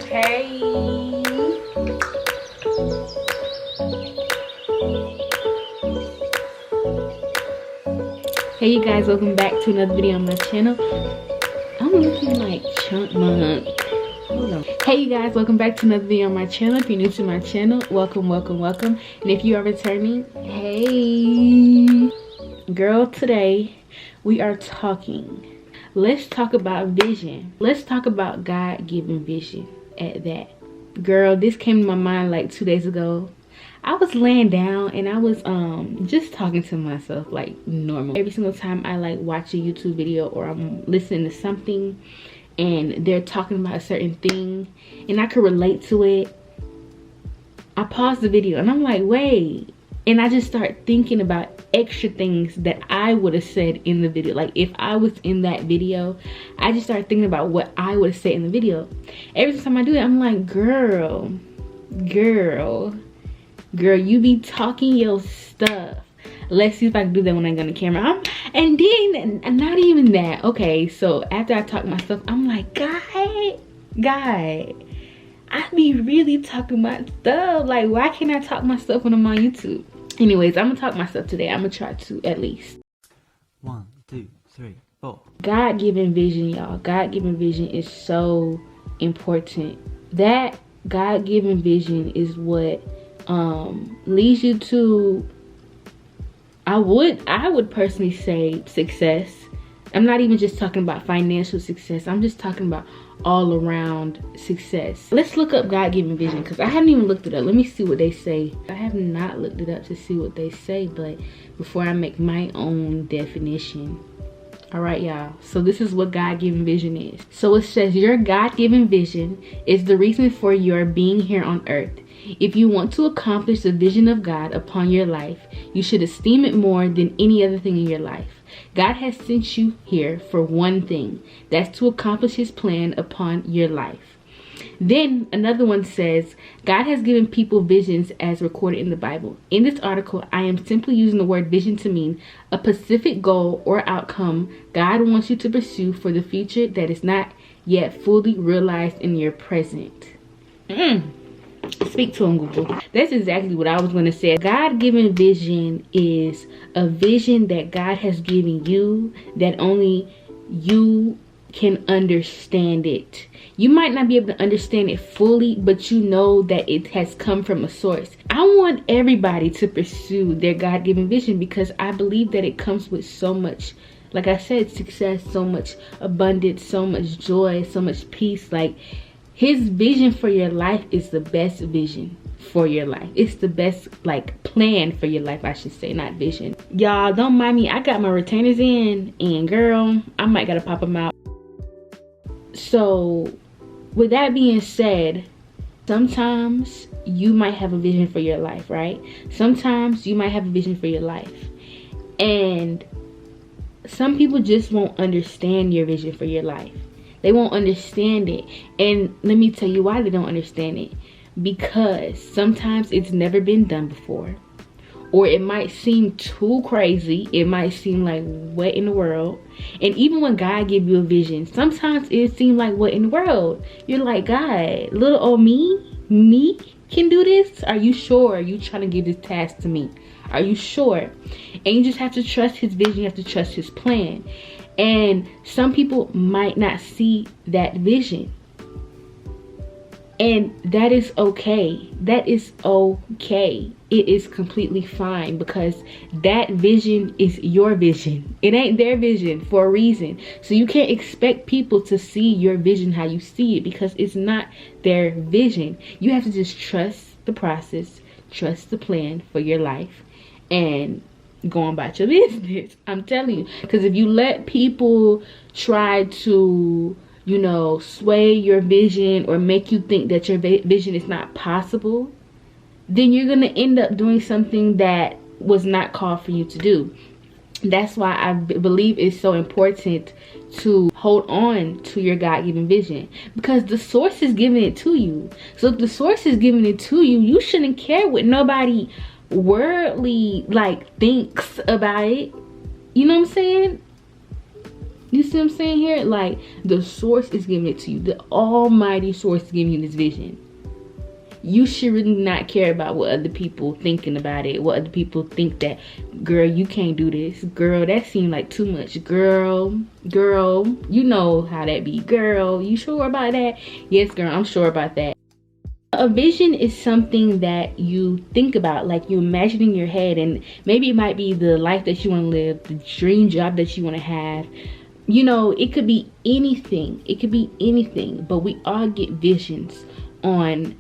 Hey. Hey you guys, welcome back to another video on my channel. I'm looking like Chunk. Hold on. Hey you guys, welcome back to another video on my channel. If you're new to my channel, welcome. And if you are returning, hey. Girl, today we are talking. Let's talk about vision. Let's talk about God-given vision at that. Girl, this came to my mind like 2 days ago. I was laying down and I was just talking to myself like normal. Every single time I like watch a YouTube video or I'm listening to something and they're talking about a certain thing and I could relate to it, I pause the video and I'm like, wait. And I just start thinking about extra things that I would have said in the video. Like if I was in that video, I just start thinking about what I would have said in the video. Every time I do it, I'm like, girl, you be talking your stuff. Let's see if I can do that when I go on the camera. And then, not even that. Okay, so after I talk my stuff, I'm like, guy, I be really talking my stuff. Like, why can't I talk my stuff when I'm on YouTube? Anyways, I'm gonna talk my stuff today. I'm gonna try to at least. 1, 2, 3, 4. God-given vision, y'all. God-given vision is so important. That God-given vision is what leads you to, I would personally say, success. I'm not even just talking about financial success. I'm just talking about all around success. Let's look up God-given vision because I haven't even looked it up. Let me see what they say. I have not looked it up to see what they say, but before I make my own definition. All right, y'all, so this is what God-given vision is. So it says your God-given vision is the reason for your being here on earth. If you want to accomplish the vision of God upon your life, you should esteem it more than any other thing in your life. God has sent you here for one thing. That's to accomplish his plan upon your life. Then another one says, God has given people visions as recorded in the Bible. In this article, I am simply using the word vision to mean a specific goal or outcome God wants you to pursue for the future that is not yet fully realized in your present. Speak to him, Google. That's exactly what I was going to say. God-given vision is a vision that God has given you that only you can understand it. You might not be able to understand it fully, but you know that it has come from a source. I want everybody to pursue their God-given vision because I believe that it comes with so much, like I said, success, so much abundance, so much joy, so much peace. Like, his vision for your life is the best vision for your life. It's the best, like, plan for your life, I should say, not vision. Y'all, don't mind me. I got my retainers in, and girl, I might gotta pop them out. So, with that being said, sometimes you might have a vision for your life, right? Sometimes you might have a vision for your life. And some people just won't understand your vision for your life. They won't understand it. And let me tell you why they don't understand it. Because sometimes it's never been done before. Or it might seem too crazy. It might seem like, what in the world? And even when God gives you a vision, sometimes it seems like, what in the world? You're like, God, little old me can do this? Are you sure? Are you trying to give this task to me? Are you sure? And you just have to trust his vision. You have to trust his plan. And some people might not see that vision. And that is okay. That is okay. It is completely fine because that vision is your vision. It ain't their vision for a reason. So you can't expect people to see your vision how you see it because it's not their vision. You have to just trust the process, trust the plan for your life, and go on about your business. I'm telling you, because if you let people try to, you know, sway your vision or make you think that your vision is not possible, then you're gonna end up doing something that was not called for you to do. That's why I believe it's so important to hold on to your God-given vision, because the source is giving it to you. So if the source is giving it to you, you shouldn't care what nobody worldly like thinks about it. You know what I'm saying? You see what I'm saying here? Like, the source is giving it to you. The almighty source is giving you this vision. You should really not care about what other people thinking about it. What other people think that, girl, you can't do this. Girl, that seemed like too much. Girl, you know how that be. Girl, you sure about that? Yes, girl, I'm sure about that. A vision is something that you think about, like you imagine in your head, and maybe it might be the life that you want to live, the dream job that you want to have. You know, it could be anything. It could be anything, but we all get visions on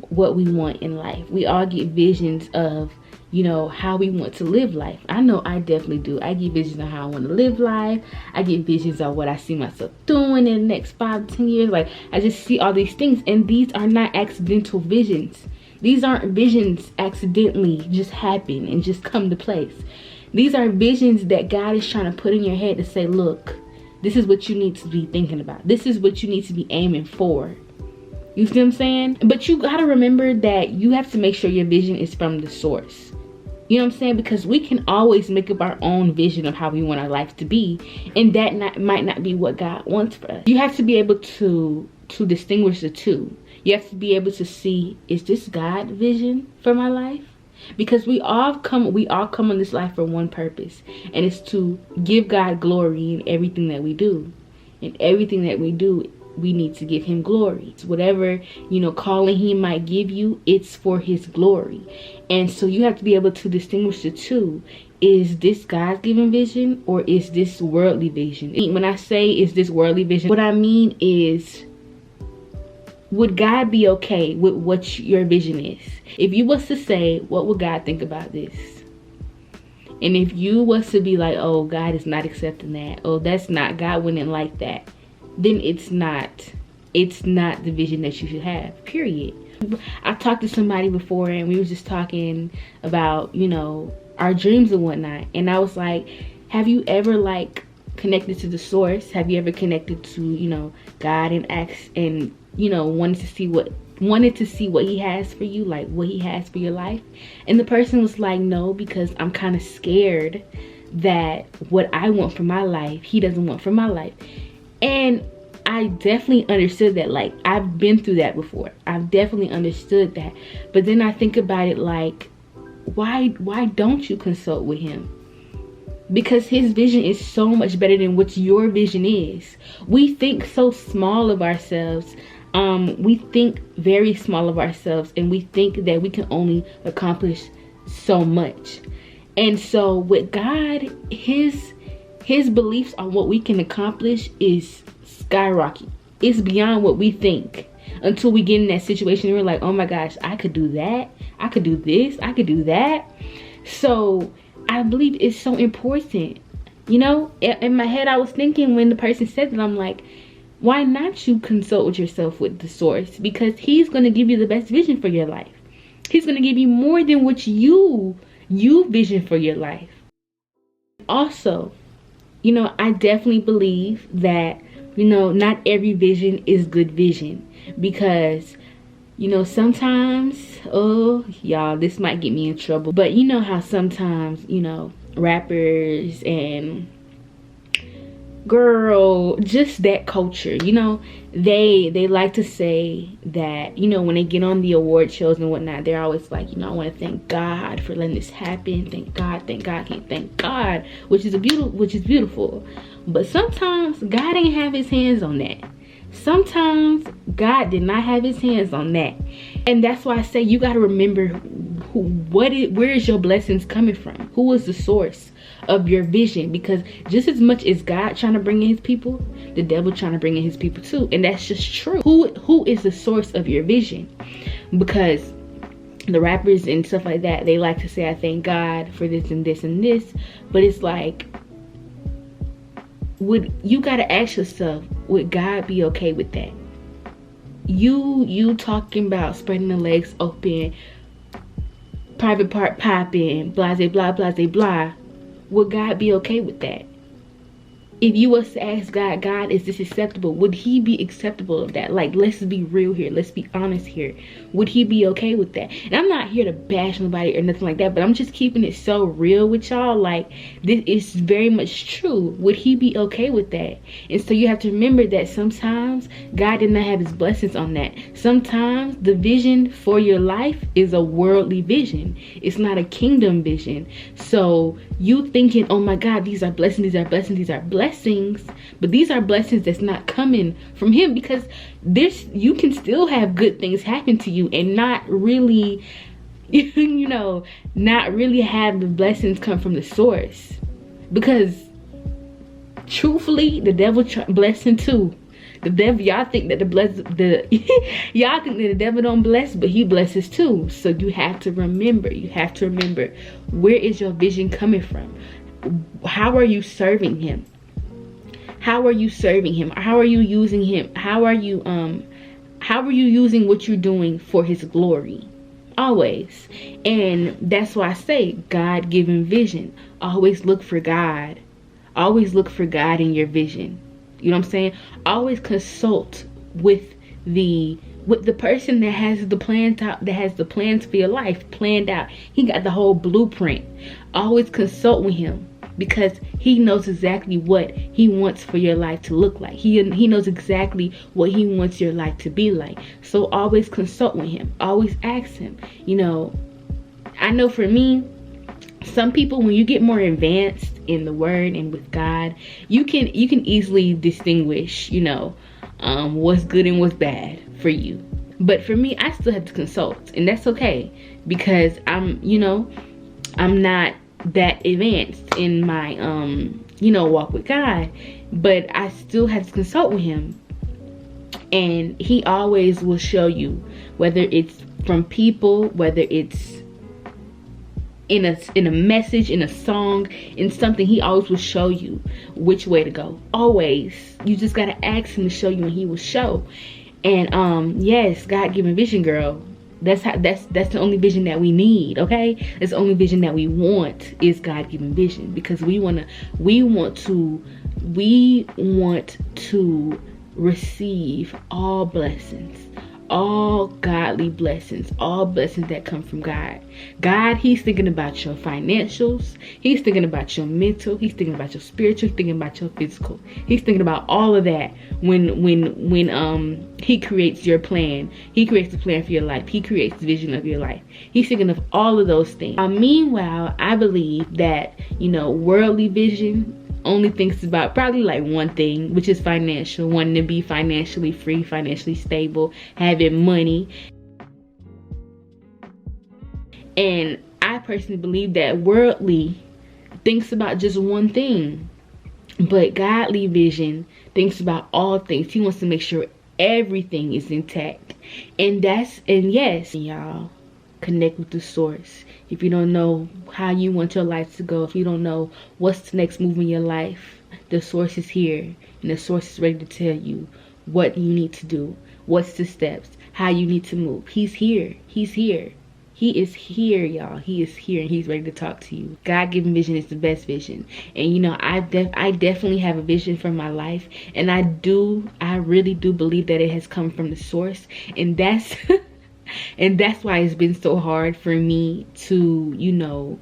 what we want in life. We all get visions of, you know, how we want to live life. I know I definitely do. I get visions of how I want to live life. I get visions of what I see myself doing in the next 5-10 years. Like, I just see all these things, and these are not accidental visions. These aren't visions accidentally just happen and just come to place. These are visions that God is trying to put in your head to say, look, this is what you need to be thinking about. This is what you need to be aiming for. You see what I'm saying? But you gotta remember that you have to make sure your vision is from the source. You know what I'm saying? Because we can always make up our own vision of how we want our life to be, and that might not be what God wants for us. You have to be able to distinguish the two. You have to be able to see, is this God's vision for my life? Because we all come on this life for one purpose, and it's to give God glory in everything that we do. In everything that we do, we need to give him glory. It's whatever, you know, calling he might give you, it's for his glory. And so you have to be able to distinguish the two. Is this God's given vision, or is this worldly vision? When I say is this worldly vision, what I mean is, would God be okay with what your vision is? If you was to say, what would God think about this? And if you was to be like, oh, God is not accepting that, oh, that's not, God wouldn't like that, then it's not the vision that you should have, period. I talked to somebody before, and we was just talking about, you know, our dreams and whatnot, and I was like, have you ever like connected to the source? Have you ever connected to, you know, God, and asked, and, you know, wanted to see what he has for you, like what he has for your life? And the person was like, no, because I'm kind of scared that what I want for my life, he doesn't want for my life. And I definitely understood that. Like, I've been through that before. I've definitely understood that. But then I think about it like, why don't you consult with him? Because his vision is so much better than what your vision is. We think so small of ourselves. We think very small of ourselves, and we think that we can only accomplish so much. And so with God, his beliefs on what we can accomplish is skyrocket. It's beyond what we think, until we get in that situation and we're like, oh my gosh, I could do that, I could do this, I could do that. So I believe it's so important. You know, in my head I was thinking, when the person said that, I'm like, why not you consult with yourself, with the source? Because he's going to give you the best vision for your life. He's going to give you more than what you vision for your life. Also, you know, I definitely believe that, you know, not every vision is good vision. Because, you know, sometimes, oh, y'all, this might get me in trouble. But you know how sometimes, you know, rappers and girl, just that culture, you know, they like to say that, you know, when they get on the award shows and whatnot, they're always like, you know, I want to thank God for letting this happen. Thank God, can't thank God, which is beautiful. But sometimes God ain't have his hands on that. Sometimes God did not have his hands on that. And that's why I say you got to remember where is your blessings coming from? Who is the source of your vision? Because just as much as God trying to bring in his people, the devil trying to bring in his people too. And that's just true. Who is the source of your vision? Because the rappers and stuff like that, they like to say, I thank God for this and this and this. But it's like, you got to ask yourself, would God be okay with that? You talking about spreading the legs open, private part popping, blah, blah, blah, blah, blah. Would God be okay with that? if you was to ask God, God, is this acceptable? Would he be acceptable of that? Like, let's be real here. Let's be honest here. Would he be okay with that? And I'm not here to bash nobody or nothing like that, but I'm just keeping it so real with y'all. Like, this is very much true. Would he be okay with that? And so you have to remember that sometimes God did not have his blessings on that. Sometimes the vision for your life is a worldly vision. It's not a kingdom vision. So you thinking, oh my God, these are blessings, these are blessings, these are blessings, but these are blessings that's not coming from him, because you can still have good things happen to you and not really you know, not really have the blessings come from the source. Because truthfully, the devil blessing too. The devil, y'all think that y'all think that the devil don't bless, but he blesses too. So you have to remember, where is your vision coming from? How are you serving him? How are you serving him? How are you using him? How are you using what you're doing for his glory? Always. And that's why I say God-given vision. Always look for God. Always look for God in your vision. You know what I'm saying? Always consult with the person that has the plans for your life planned out. He got the whole blueprint. Always consult with him, because he knows exactly what he wants for your life to look like. He knows exactly what he wants your life to be like. So always consult with him. Always ask him. You know, I know for me, some people, when you get more advanced in the word and with God, you can easily distinguish, you know, what's good and what's bad for you. But for me, I still have to consult, and that's okay, because I'm not that advanced in my walk with God, but I still have to consult with him. And he always will show you, whether it's from people, whether it's in a message, in a song, in something, he always will show you which way to go. Always. You just gotta ask him to show you, and he will show. And yes, God-given vision, girl. That's the only vision that we need, okay? That's the only vision that we want, is God-given vision, because we want to receive all blessings, all godly blessings, all blessings that come from God. God, he's thinking about your financials, he's thinking about your mental, he's thinking about your spiritual, he's thinking about your physical. He's thinking about all of that when he creates your plan. He creates the plan for your life. He creates the vision of your life. He's thinking of all of those things. Meanwhile, I believe that, worldly vision only thinks about probably like one thing, which is financial, wanting to be financially free, financially stable, having money. And I personally believe that worldly thinks about just one thing, but godly vision thinks about all things. He wants to make sure everything is intact. And yes, y'all, connect with the source. If you don't know how you want your life to go, if you don't know what's the next move in your life, the source is here, and the source is ready to tell you what you need to do, what's the steps, how you need to move. He's here. He's here. He is here, y'all. He is here, and he's ready to talk to you. God-given vision is the best vision. And I definitely have a vision for my life, and I really do believe that it has come from the source, and that's and that's why it's been so hard for me to,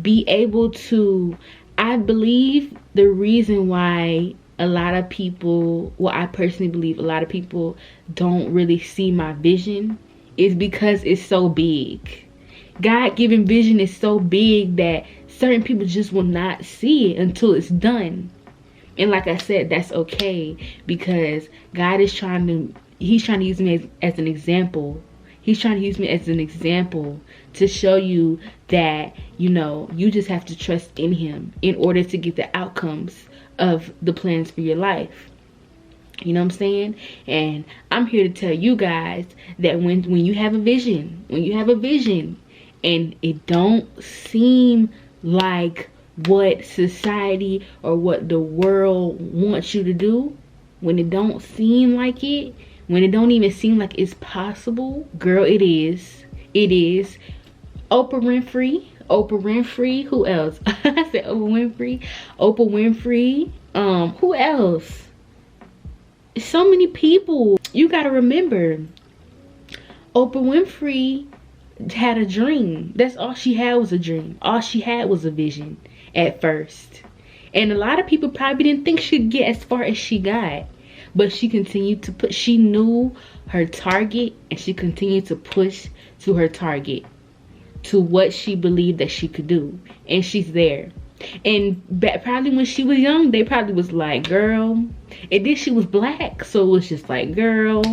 be able to, I believe the reason why a lot of people, I personally believe a lot of people don't really see my vision is because it's so big. God-given vision is so big that certain people just will not see it until it's done. And like I said, that's okay, because God is trying to use me as an example. He's trying to use me as an example to show you that, you just have to trust in him in order to get the outcomes of the plans for your life. You know what I'm saying? And I'm here to tell you guys that when you have a vision, and it don't seem like what society or what the world wants you to do, when it don't seem like it, when it don't even seem like it's possible, girl, it is. Oprah Winfrey. Oprah Winfrey. Who else? I said Oprah Winfrey. Oprah Winfrey. Who else? So many people. You gotta remember, Oprah Winfrey had a dream. That's all she had, was a dream. All she had was a vision at first. And a lot of people probably didn't think she'd get as far as she got. But she continued to push. She knew her target, and she continued to push to her target, to what she believed that she could do. And she's there. And probably when she was young, they probably was like, girl. And then she was black, so it was just like, girl,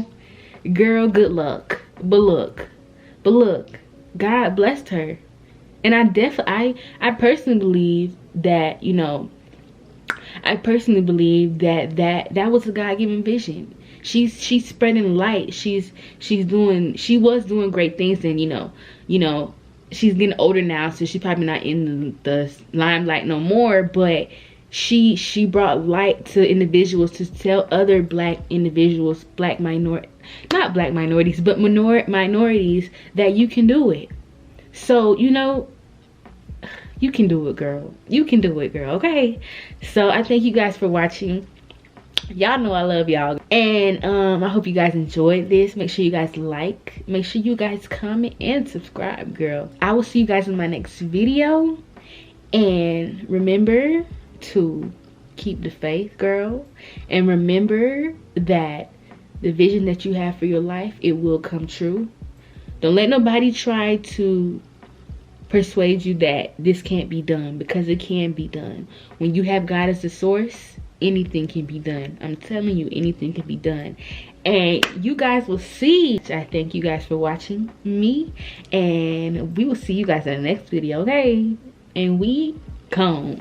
good luck. But look, God blessed her. And I personally believe that, you know, that was a God-given vision. She's spreading light. She was doing great things. And you know, she's getting older now, so she's probably not in the limelight no more. But she brought light to individuals, to tell other black individuals, not black minorities, but minorities, that you can do it. So, you know, you can do it, girl. You can do it, girl. Okay. So I thank you guys for watching. Y'all know I love y'all. And I hope you guys enjoyed this. Make sure you guys like. Make sure you guys comment and subscribe, girl. I will see you guys in my next video. And remember to keep the faith, girl. And remember that the vision that you have for your life, it will come true. Don't let nobody try to persuade you that this can't be done, because it can be done. When you have God as the source, anything can be done. I'm telling you, anything can be done. And you guys will see. I thank you guys for watching me, and we will see you guys in the next video. Okay, and we gone.